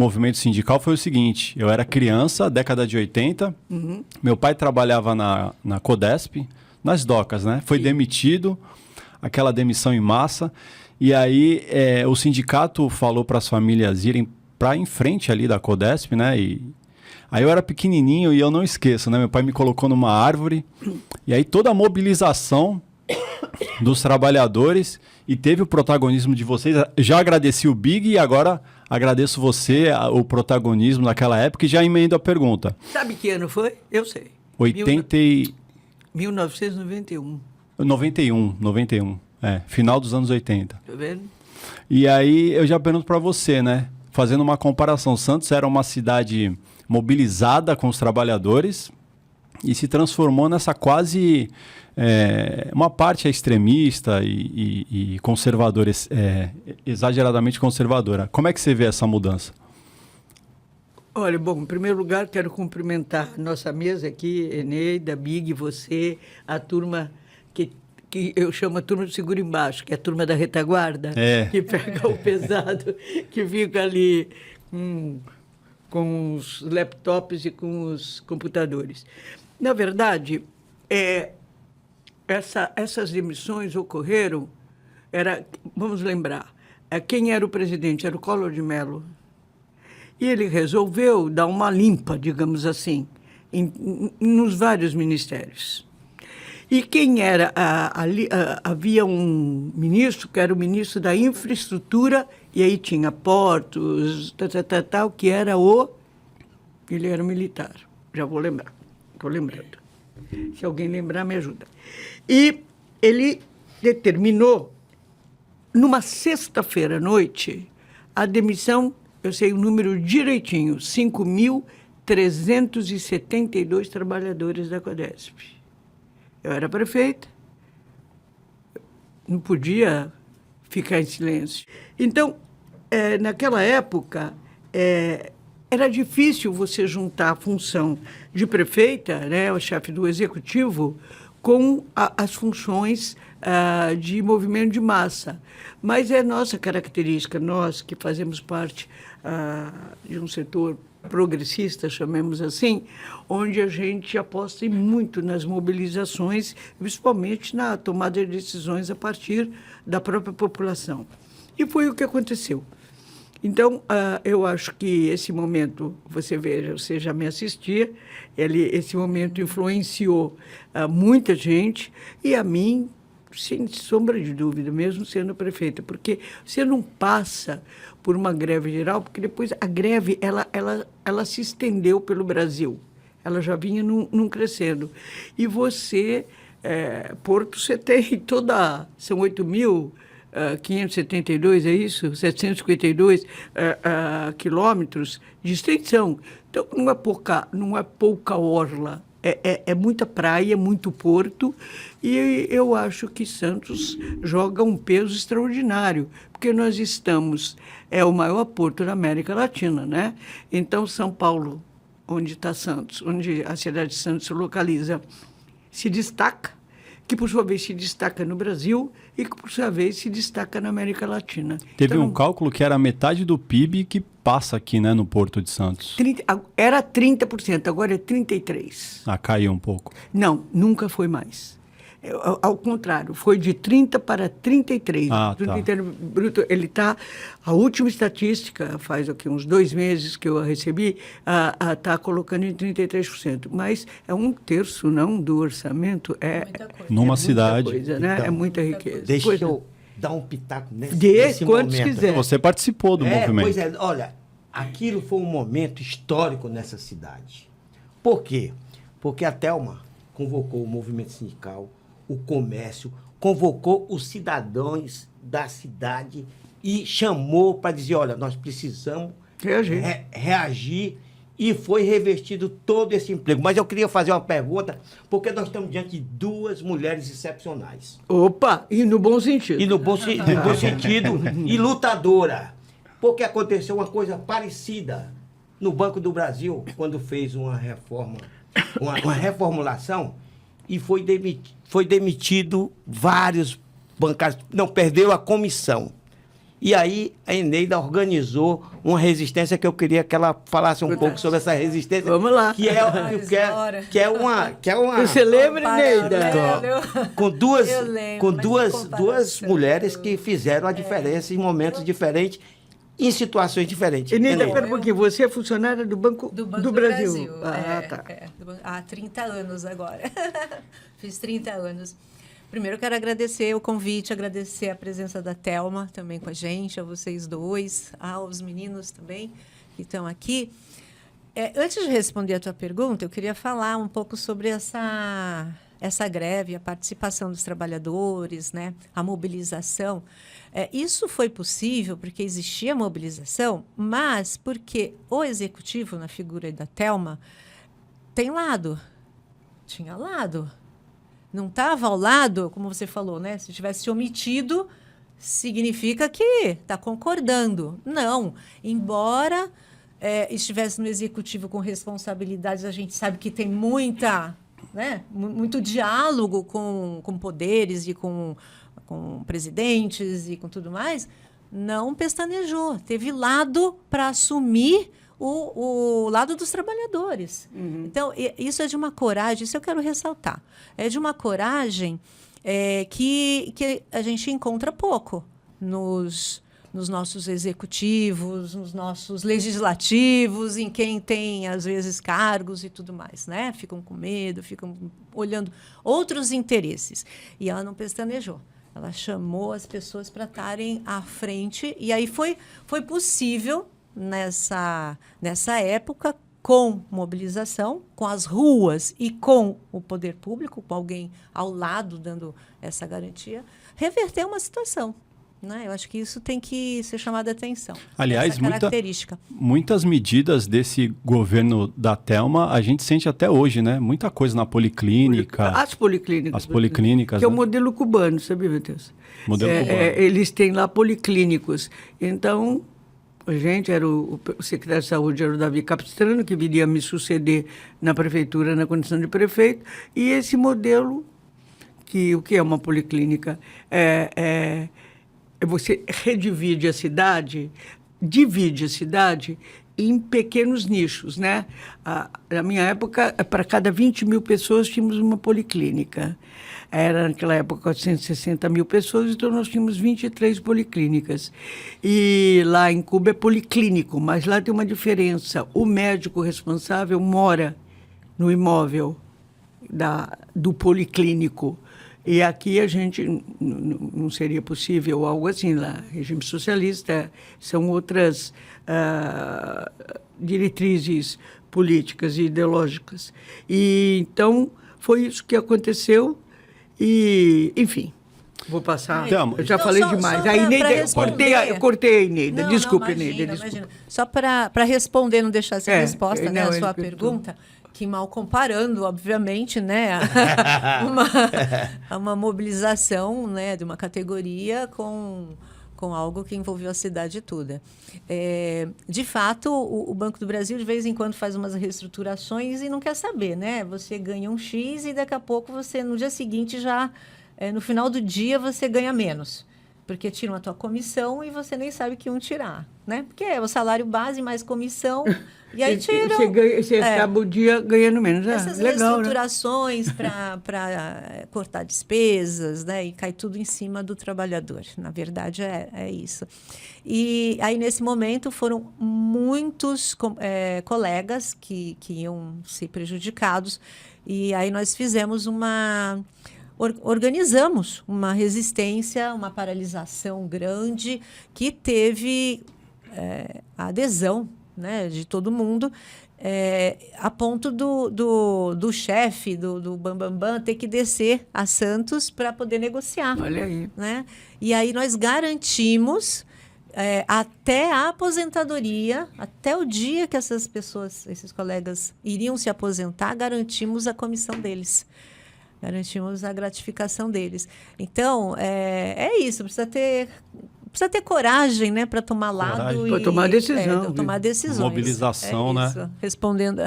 movimento sindical foi o seguinte: eu era criança, década de 80, meu pai trabalhava na Codesp, nas docas, né? Foi demitido, aquela demissão em massa, e aí o sindicato falou para as famílias irem para em frente ali da Codesp, né? E aí eu era pequenininho e eu não esqueço, né? Meu pai me colocou numa árvore, e aí toda a mobilização dos trabalhadores, e teve o protagonismo de vocês. Já agradeci o Big e agora agradeço você, o protagonismo naquela época, e já emendo a pergunta. Sabe que ano foi? Eu sei. 1991. 91, final dos anos 80. Tá vendo? E aí eu já pergunto para você, né? Fazendo uma comparação, Santos era uma cidade mobilizada com os trabalhadores e se transformou nessa quase... uma parte extremista e conservadora, exageradamente conservadora. Como é que você vê essa mudança? Olha, bom, em primeiro lugar, quero cumprimentar nossa mesa aqui, Eneida, Big, você, a turma que eu chamo a turma do seguro embaixo, que é a turma da retaguarda, que pega o pesado, que fica ali com os laptops e com os computadores. Na verdade, essas demissões ocorreram, vamos lembrar, quem era o presidente? Era o Collor de Mello. E ele resolveu dar uma limpa, digamos assim, nos vários ministérios. E quem era ali? Havia um ministro, que era o ministro da Infraestrutura, e aí tinha portos, tal, que era ele era militar. Já vou lembrar, estou lembrando. Se alguém lembrar, me ajuda. E ele determinou, numa sexta-feira à noite, a demissão, eu sei o número direitinho, 5.372 trabalhadores da Codesp. Eu era prefeita, não podia ficar em silêncio. Então, naquela época, era difícil você juntar a função de prefeita, né, o chefe do executivo, com as funções de movimento de massa. Mas é nossa característica, nós que fazemos parte de um setor progressista, chamemos assim, onde a gente aposta muito nas mobilizações, principalmente na tomada de decisões a partir da própria população. E foi o que aconteceu. Então, eu acho que esse momento, você já me assistia, esse momento influenciou muita gente, e a mim, sem sombra de dúvida, mesmo sendo prefeita, porque você não passa por uma greve geral, porque depois a greve ela se estendeu pelo Brasil, ela já vinha num crescendo. E você, Porto, você tem são 8.572, é isso? 752 quilômetros de extensão. Então, não é pouca orla, é muita praia, muito porto, e eu acho que Santos joga um peso extraordinário, porque nós estamos, o maior porto da América Latina, né? Então, São Paulo, onde está Santos, onde a cidade de Santos se localiza, se destaca, que por sua vez se destaca no Brasil e que por sua vez se destaca na América Latina. Teve um cálculo que era metade do PIB que passa aqui, né, no Porto de Santos. Era 30%, agora é 33%. Caiu um pouco. Não, nunca foi mais. Ao contrário, foi de 30 para 33. Bruto, ele está... A última estatística, faz aqui uns 2 meses que eu a recebi, está colocando em 33%. Mas é 1/3, não, do orçamento. Numa cidade. Muita coisa, né? Então, é muita riqueza. Deixa eu dar um pitaco nesse quantos momento. quiser. Você participou do movimento. Pois é, olha, aquilo foi um momento histórico nessa cidade. Por quê? Porque a Thelma convocou o movimento sindical, o comércio, convocou os cidadãos da cidade e chamou para dizer, olha, nós precisamos reagir, e foi revestido todo esse emprego. Mas eu queria fazer uma pergunta, porque nós estamos diante de 2 mulheres excepcionais. Opa! E no bom sentido. E no bom sentido, e lutadora. Porque aconteceu uma coisa parecida no Banco do Brasil, quando fez uma reforma, uma reformulação, e foi demitido vários bancários. Não, perdeu a comissão. E aí a Eneida organizou uma resistência que eu queria que ela falasse um pouco sobre essa resistência. Vamos lá. Que é uma Você lembra, Eneida? com duas mulheres que fizeram a diferença em momentos diferentes, em situações diferentes. Eneida, espera um pouquinho. Você é funcionária do Banco do Brasil. Tá. Há 30 anos agora. Fiz 30 anos. Primeiro, eu quero agradecer o convite, agradecer a presença da Thelma também com a gente, a vocês dois, aos meninos também que estão aqui. Antes de responder a tua pergunta, eu queria falar um pouco sobre essa greve, a participação dos trabalhadores, né, a mobilização. Isso foi possível porque existia mobilização, mas porque o executivo, na figura da Thelma, tem lado. Tinha lado. Não estava ao lado, como você falou, né? Se tivesse omitido, significa que está concordando. Não. Embora estivesse no executivo com responsabilidades, a gente sabe que tem muito diálogo com poderes e com presidentes e com tudo mais, não pestanejou. Teve lado para assumir o lado dos trabalhadores. Uhum. Então, isso é de uma coragem, isso eu quero ressaltar. É de uma coragem que a gente encontra pouco nos nossos executivos, nos nossos legislativos, em quem tem, às vezes, cargos e tudo mais, né? Ficam com medo, ficam olhando outros interesses. E ela não pestanejou. Ela chamou as pessoas para estarem à frente, e aí foi possível, nessa época, com mobilização, com as ruas e com o poder público, com alguém ao lado dando essa garantia, reverter uma situação. Né? Eu acho que isso tem que ser chamado a atenção. Aliás, muitas medidas desse governo da Thelma a gente sente até hoje, né? Muita coisa na policlínica. As policlínicas. Que é o modelo cubano, sabe, Matheus? Modelo cubano. Eles têm lá policlínicos. Então, a gente era o secretário de saúde, era o Davi Capistrano, que viria me suceder na prefeitura na condição de prefeito. E esse modelo, o que é uma policlínica? Você divide a cidade em pequenos nichos, né? Na minha época, para cada 20 mil pessoas, tínhamos uma policlínica. Era, naquela época, 460 mil pessoas, então nós tínhamos 23 policlínicas. E lá em Cuba é policlínico, mas lá tem uma diferença. O médico responsável mora no imóvel do policlínico. E aqui a gente não seria possível algo assim lá. Regime socialista, são outras diretrizes políticas e ideológicas. E então foi isso que aconteceu e, enfim, vou passar. Eu já falei demais. A Eneida, eu cortei a Eneida. Desculpe, Eneida. Imagina. Só para responder, não deixar essa resposta, né, a sua pergunta. Que mal comparando, obviamente, né, uma mobilização, né, de uma categoria com algo que envolveu a cidade toda. De fato, o Banco do Brasil, de vez em quando, faz umas reestruturações e não quer saber, né? Você ganha um X e daqui a pouco você, no dia seguinte, já, no final do dia, você ganha menos. Porque tiram a tua comissão e você nem sabe que iam tirar, né? Porque é o salário base mais comissão, e aí tiram... Você acaba o dia ganhando menos. Essas reestruturações, né? para cortar despesas, né? E cai tudo em cima do trabalhador. Na verdade, é isso. E aí, nesse momento, foram muitos colegas que iam ser prejudicados. E aí nós fizemos organizamos uma resistência, uma paralisação grande que teve a adesão, né, de todo mundo, a ponto do chefe, do Bambambam, ter que descer a Santos para poder negociar. Olha aí. Né? E aí nós garantimos, até a aposentadoria, até o dia que esses colegas iriam se aposentar, garantimos a comissão deles. Garantimos a gratificação deles. Então, é isso. Precisa ter coragem, né, para tomar lado. Para tomar decisão. Tomar decisões. Mobilização, né? Respondendo